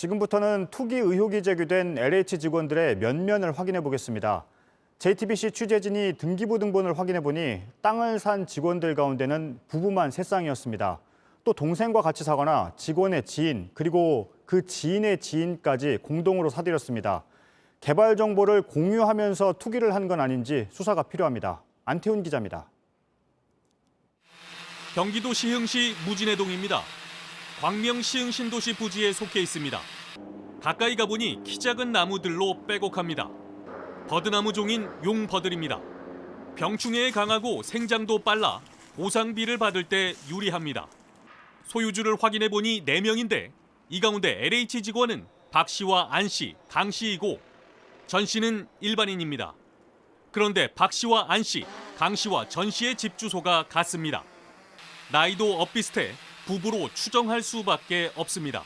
지금부터는 투기 의혹이 제기된 LH 직원들의 면면을 확인해 보겠습니다. JTBC 취재진이 등기부 등본을 확인해 보니 땅을 산 직원들 가운데는 부부만 세 쌍이었습니다. 또 동생과 같이 사거나 직원의 지인, 그리고 그 지인의 지인까지 공동으로 사들였습니다. 개발 정보를 공유하면서 투기를 한 건 아닌지 수사가 필요합니다. 안태훈 기자입니다. 경기도 시흥시 무진해동입니다. 광명 시흥 신도시 부지에 속해 있습니다. 가까이 가보니 키 작은 나무들로 빼곡합니다. 버드나무 종인 용버들입니다. 병충해에 강하고 생장도 빨라 보상비를 받을 때 유리합니다. 소유주를 확인해 보니 4명인데 이 가운데 LH 직원은 박 씨와 안 씨, 강 씨이고 전 씨는 일반인입니다. 그런데 박 씨와 안 씨, 강 씨와 전 씨의 집 주소가 같습니다. 나이도 엇비슷해 부부로 추정할 수밖에 없습니다.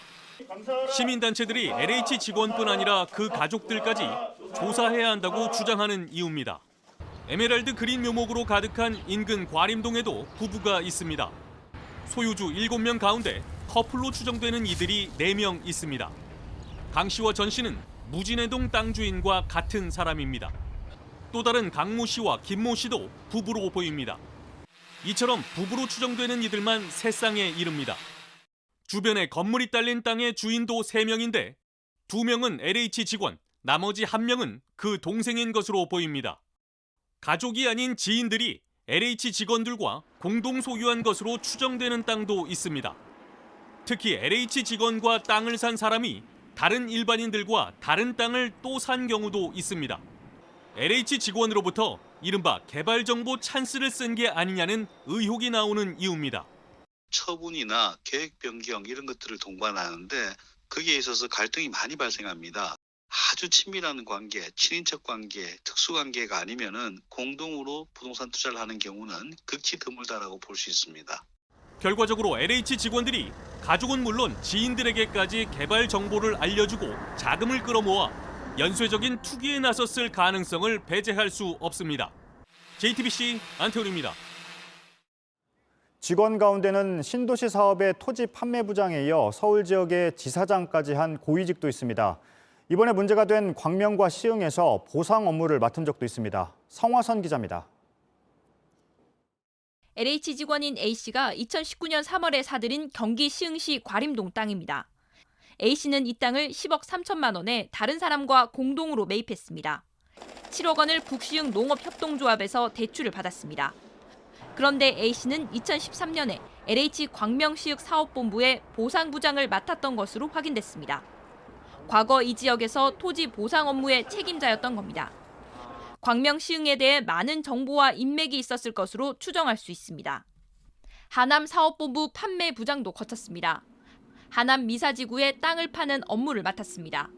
시민단체들이 LH 직원뿐 아니라 그 가족들까지 조사해야 한다고 주장하는 이유입니다. 에메랄드 그린 묘목으로 가득한 인근 과림동에도 부부가 있습니다. 소유주 7명 가운데 커플로 추정되는 이들이 4명 있습니다. 강 씨와 전 씨는 무진해동 땅 주인과 같은 사람입니다. 또 다른 강모 씨와 김모 씨도 부부로 보입니다. 이처럼 부부로 추정되는 이들만 3쌍에 이릅니다. 주변에 건물이 딸린 땅의 주인도 3명인데 2명은 LH 직원, 나머지 1명은 그 동생인 것으로 보입니다. 가족이 아닌 지인들이 LH 직원들과 공동 소유한 것으로 추정되는 땅도 있습니다. 특히 LH 직원과 땅을 산 사람이 다른 일반인들과 다른 땅을 또 산 경우도 있습니다. LH 직원으로부터 이른바 개발정보 찬스를 쓴 게 아니냐는 의혹이 나오는 이유입니다. 처분이나 계획 변경 이런 것들을 동반하는데 거기에 있어서 갈등이 많이 발생합니다. 아주 친밀한 관계, 친인척 관계, 특수관계가 아니면은 공동으로 부동산 투자를 하는 경우는 극히 드물다라고 볼 수 있습니다. 결과적으로 LH 직원들이 가족은 물론 지인들에게까지 개발 정보를 알려주고 자금을 끌어모아 연쇄적인 투기에 나섰을 가능성을 배제할 수 없습니다. JTBC 안태훈입니다. 직원 가운데는 신도시 사업의 토지 판매 부장에 이어 서울 지역의 지사장까지 한 고위직도 있습니다. 이번에 문제가 된 광명과 시흥에서 보상 업무를 맡은 적도 있습니다. 성화선 기자입니다. LH 직원인 A씨가 2019년 3월에 사들인 경기 시흥시 과림동 땅입니다. A씨는 이 땅을 10억 3천만 원에 다른 사람과 공동으로 매입했습니다. 7억 원을 북시흥 농업협동조합에서 대출을 받았습니다. 그런데 A씨는 2013년에 LH 광명시흥 사업본부의 보상부장을 맡았던 것으로 확인됐습니다. 과거 이 지역에서 토지 보상 업무의 책임자였던 겁니다. 광명시흥에 대해 많은 정보와 인맥이 있었을 것으로 추정할 수 있습니다. 하남사업본부 판매부장도 거쳤습니다. 하남 미사지구에 땅을 파는 업무를 맡았습니다.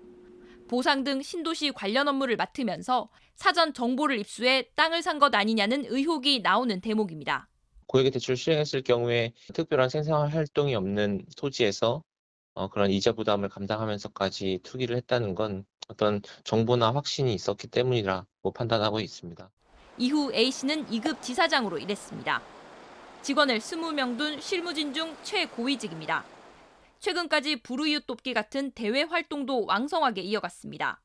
보상 등 신도시 관련 업무를 맡으면서 사전 정보를 입수해 땅을 산 것 아니냐는 의혹이 나오는 대목입니다. 고액의 대출을 실행했을 경우에 특별한 생산 활동이 없는 토지에서 그런 이자 부담을 감당하면서까지 투기를 했다는 건 어떤 정보나 확신이 있었기 때문이라고 판단하고 있습니다. 이후 A씨는 2급 지사장으로 일했습니다. 직원을 20명 둔 실무진 중 최고위직입니다. 최근까지 불우이웃 돕기 같은 대외 활동도 왕성하게 이어갔습니다.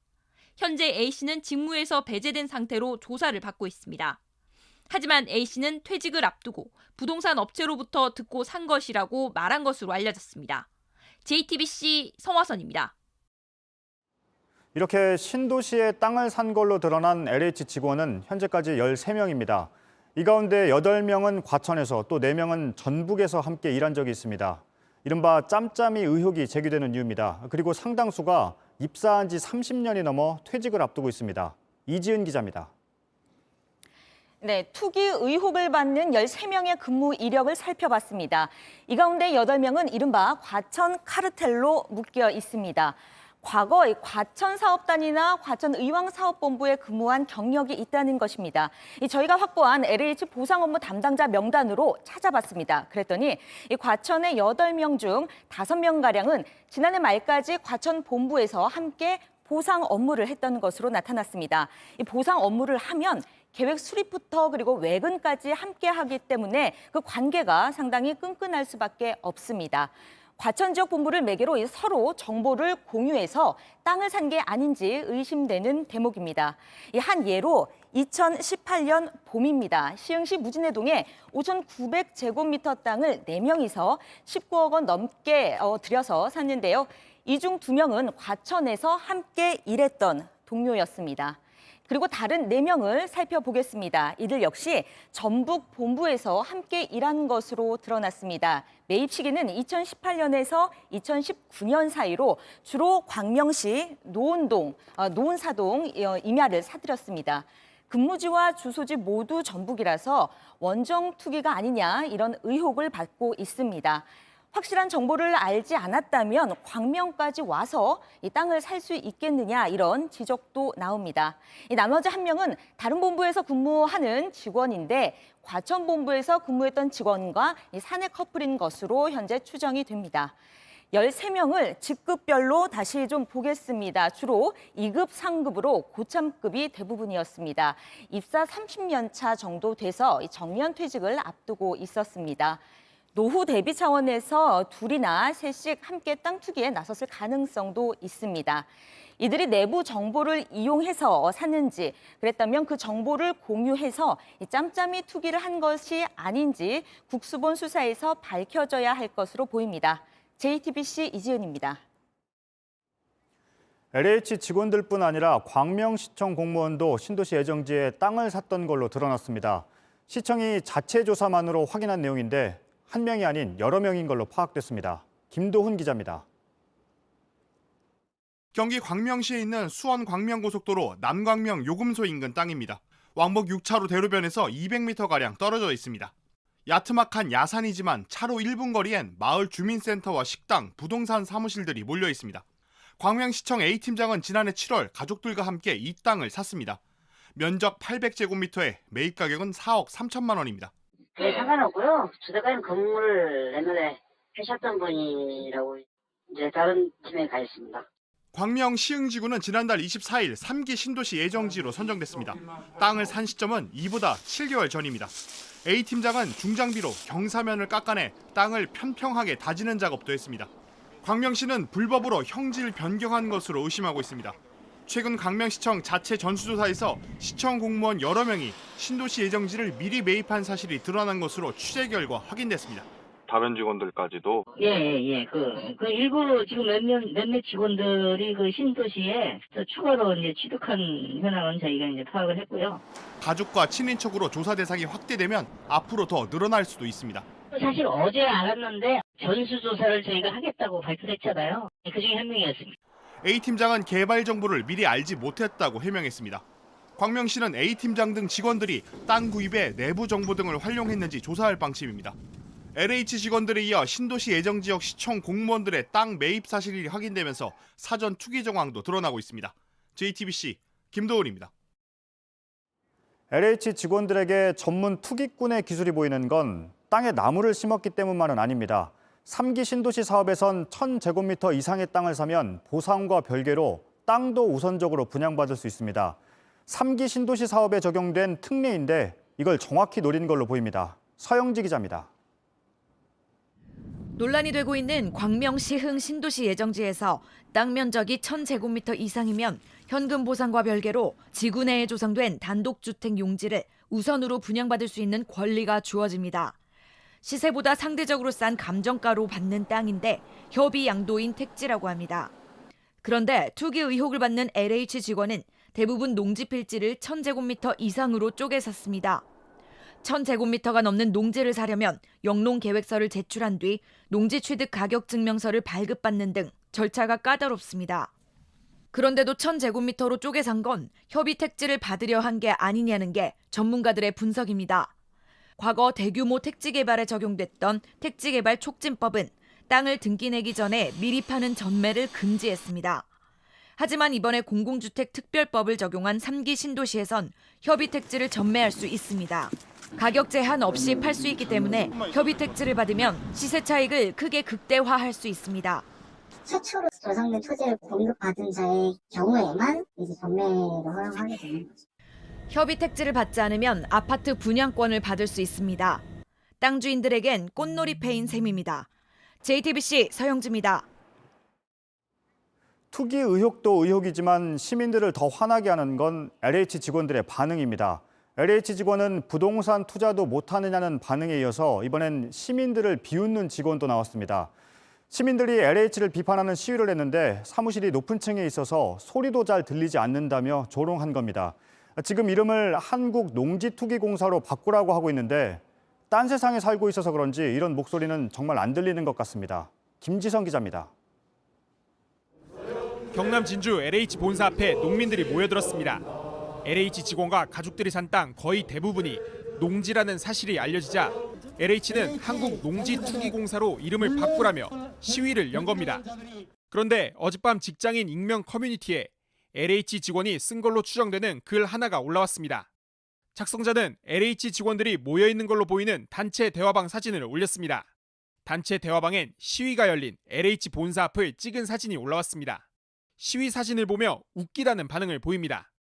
현재 A씨는 직무에서 배제된 상태로 조사를 받고 있습니다. 하지만 A씨는 퇴직을 앞두고 부동산 업체로부터 듣고 산 것이라고 말한 것으로 알려졌습니다. JTBC 성화선입니다. 이렇게 신도시에 땅을 산 걸로 드러난 LH 직원은 현재까지 13명입니다. 이 가운데 8명은 과천에서 또 4명은 전북에서 함께 일한 적이 있습니다. 이른바 짬짬이 의혹이 제기되는 이유입니다. 그리고 상당수가 입사한 지 30년이 넘어 퇴직을 앞두고 있습니다. 이지은 기자입니다. 네, 투기 의혹을 받는 13명의 근무 이력을 살펴봤습니다. 이 가운데 8명은 이른바 과천 카르텔로 묶여 있습니다. 과거 과천사업단이나 과천의왕사업본부에 근무한 경력이 있다는 것입니다. 저희가 확보한 LH 보상 업무 담당자 명단으로 찾아봤습니다. 그랬더니 이 과천의 8명 중 5명가량은 지난해 말까지 과천본부에서 함께 보상 업무를 했던 것으로 나타났습니다. 이 보상 업무를 하면 계획 수립부터 그리고 외근까지 함께 하기 때문에 그 관계가 상당히 끈끈할 수밖에 없습니다. 과천 지역 본부를 매개로 서로 정보를 공유해서 땅을 산 게 아닌지 의심되는 대목입니다. 한 예로 2018년 봄입니다. 시흥시 무진해동에 5,900제곱미터 땅을 4명이서 19억 원 넘게 들여서 샀는데요. 이 중 2명은 과천에서 함께 일했던 동료였습니다. 그리고 다른 4명을 살펴보겠습니다. 이들 역시 전북 본부에서 함께 일한 것으로 드러났습니다. 매입 시기는 2018년에서 2019년 사이로 주로 광명시 노은사동 임야를 사들였습니다. 근무지와 주소지 모두 전북이라서 원정 투기가 아니냐 이런 의혹을 받고 있습니다. 확실한 정보를 알지 않았다면 광명까지 와서 이 땅을 살 수 있겠느냐 이런 지적도 나옵니다. 나머지 1명은 다른 본부에서 근무하는 직원인데 과천 본부에서 근무했던 직원과 사내 커플인 것으로 현재 추정이 됩니다. 13명을 직급별로 다시 좀 보겠습니다. 주로 2급 상급으로 고참급이 대부분이었습니다. 입사 30년 차 정도 돼서 정년 퇴직을 앞두고 있었습니다. 노후 대비 차원에서 2이나 3씩 함께 땅 투기에 나섰을 가능성도 있습니다. 이들이 내부 정보를 이용해서 샀는지 그랬다면 그 정보를 공유해서 짬짬이 투기를 한 것이 아닌지 국수본 수사에서 밝혀져야 할 것으로 보입니다. JTBC 이지은입니다. LH 직원들뿐 아니라 광명시청 공무원도 신도시 예정지에 땅을 샀던 걸로 드러났습니다. 시청이 자체 조사만으로 확인한 내용인데 1명이 아닌 여러 명인 걸로 파악됐습니다. 김도훈 기자입니다. 경기 광명시에 있는 수원 광명고속도로 남광명 요금소 인근 땅입니다. 왕복 6차로 대로변에서 200m가량 떨어져 있습니다. 야트막한 야산이지만 차로 1분 거리엔 마을 주민센터와 식당, 부동산 사무실들이 몰려 있습니다. 광명시청 A팀장은 지난해 7월 가족들과 함께 이 땅을 샀습니다. 면적 800제곱미터에 매입 가격은 4억 3천만 원입니다. 네, 상관없고요. 주택가는 건물을 옛날에 하셨던 분이라고 이제 다른 팀에 가 있습니다. 광명 시흥지구는 지난달 24일 3기 신도시 예정지로 선정됐습니다. 땅을 산 시점은 이보다 7개월 전입니다. A팀장은 중장비로 경사면을 깎아내 땅을 평평하게 다지는 작업도 했습니다. 광명시는 불법으로 형질 변경한 것으로 의심하고 있습니다. 최근 광명시청 자체 전수조사에서 시청 공무원 여러 명이 신도시 예정지를 미리 매입한 사실이 드러난 것으로 취재 결과 확인됐습니다. 다른 직원들까지도 예. 그 일부 지금 몇몇 직원들이 그 신도시에 추가로 이제 취득한 현황은 저희가 이제 파악을 했고요. 가족과 친인척으로 조사 대상이 확대되면 앞으로 더 늘어날 수도 있습니다. 사실 어제 알았는데 전수조사를 저희가 하겠다고 발표했잖아요. 그중에 1명이었습니다. A팀장은 개발 정보를 미리 알지 못했다고 해명했습니다. 광명시는 A팀장 등 직원들이 땅 구입에 내부 정보 등을 활용했는지 조사할 방침입니다. LH 직원들에 이어 신도시 예정지역 시청 공무원들의 땅 매입 사실이 확인되면서 사전 투기 정황도 드러나고 있습니다. JTBC 김도훈입니다. LH 직원들에게 전문 투기꾼의 기술이 보이는 건 땅에 나무를 심었기 때문만은 아닙니다. 3기 신도시 사업에선 1,000제곱미터 이상의 땅을 사면 보상과 별개로 땅도 우선적으로 분양받을 수 있습니다. 3기 신도시 사업에 적용된 특례인데 이걸 정확히 노린 걸로 보입니다. 서영지 기자입니다. 논란이 되고 있는 광명시흥 신도시 예정지에서 땅 면적이 1,000제곱미터 이상이면 현금 보상과 별개로 지구 내에 조성된 단독주택 용지를 우선으로 분양받을 수 있는 권리가 주어집니다. 시세보다 상대적으로 싼 감정가로 받는 땅인데 협의 양도인 택지라고 합니다. 그런데 투기 의혹을 받는 LH 직원은 대부분 농지 필지를 1,000제곱미터 이상으로 쪼개 샀습니다. 1,000제곱미터가 넘는 농지를 사려면 영농계획서를 제출한 뒤 농지 취득 가격 증명서를 발급받는 등 절차가 까다롭습니다. 그런데도 1,000제곱미터로 쪼개 산 건 협의 택지를 받으려 한 게 아니냐는 게 전문가들의 분석입니다. 과거 대규모 택지 개발에 적용됐던 택지개발 촉진법은 땅을 등기 내기 전에 미리 파는 전매를 금지했습니다. 하지만 이번에 공공주택 특별법을 적용한 3기 신도시에선 협의 택지를 전매할 수 있습니다. 가격 제한 없이 팔 수 있기 때문에 협의 택지를 받으면 시세 차익을 크게 극대화할 수 있습니다. 최초로 조성된 토지를 공급받은 자의 경우에만 이제 전매를 허용하게 되는 거죠. 협의 택지를 받지 않으면 아파트 분양권을 받을 수 있습니다. 땅 주인들에겐 꽃놀이 패인 셈입니다. JTBC 서영지입니다. 투기 의혹도 의혹이지만 시민들을 더 화나게 하는 건 LH 직원들의 반응입니다. LH 직원은 부동산 투자도 못하느냐는 반응에 이어서 이번엔 시민들을 비웃는 직원도 나왔습니다. 시민들이 LH를 비판하는 시위를 했는데 사무실이 높은 층에 있어서 소리도 잘 들리지 않는다며 조롱한 겁니다. 지금 이름을 한국농지투기공사로 바꾸라고 하고 있는데 딴 세상에 살고 있어서 그런지 이런 목소리는 정말 안 들리는 것 같습니다. 김지성 기자입니다. 경남 진주 LH 본사 앞에 농민들이 모여들었습니다. LH 직원과 가족들이 산 땅 거의 대부분이 농지라는 사실이 알려지자 LH는 한국농지투기공사로 이름을 바꾸라며 시위를 연 겁니다. 그런데 어젯밤 직장인 익명 커뮤니티에 LH 직원이 쓴 걸로 추정되는 글 하나가 올라왔습니다. 작성자는 LH 직원들이 모여있는 걸로 보이는 단체 대화방 사진을 올렸습니다. 단체 대화방엔 시위가 열린 LH 본사 앞을 찍은 사진이 올라왔습니다. 시위 사진을 보며 웃기다는 반응을 보입니다.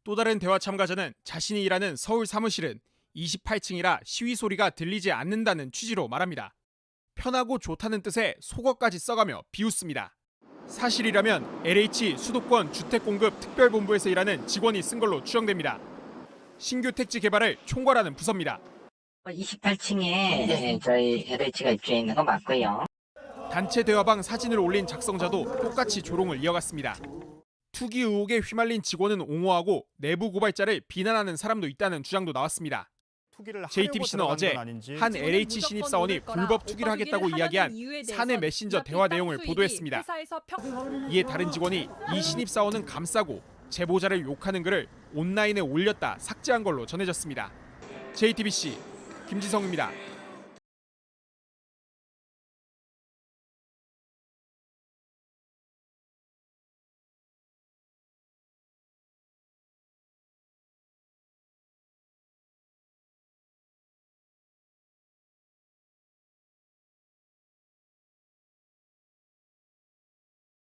또 다른 대화 참가자는 자신이 일하는 서울 사무실은 28층이라 시위 소리가 들리지 않는다는 취지로 말합니다. 편하고 좋다는 뜻의 속어까지 써가며 비웃습니다. 사실이라면 LH 수도권 주택공급 특별본부에서 일하는 직원이 쓴 걸로 추정됩니다. 신규 택지 개발을 총괄하는 부서입니다. 28층에 저희 LH가 입주해 있는 거 맞고요. 단체 대화방 사진을 올린 작성자도 똑같이 조롱을 이어갔습니다. 투기 의혹에 휘말린 직원은 옹호하고 내부 고발자를 비난하는 사람도 있다는 주장도 나왔습니다. JTBC는 어제 한 LH 신입사원이 불법 투기를 하겠다고 이야기한 사내 메신저 대화 내용을 보도했습니다. 이에 다른 직원이 이 신입사원은 감싸고 제보자를 욕하는 글을 온라인에 올렸다 삭제한 걸로 전해졌습니다. JTBC 김지성입니다.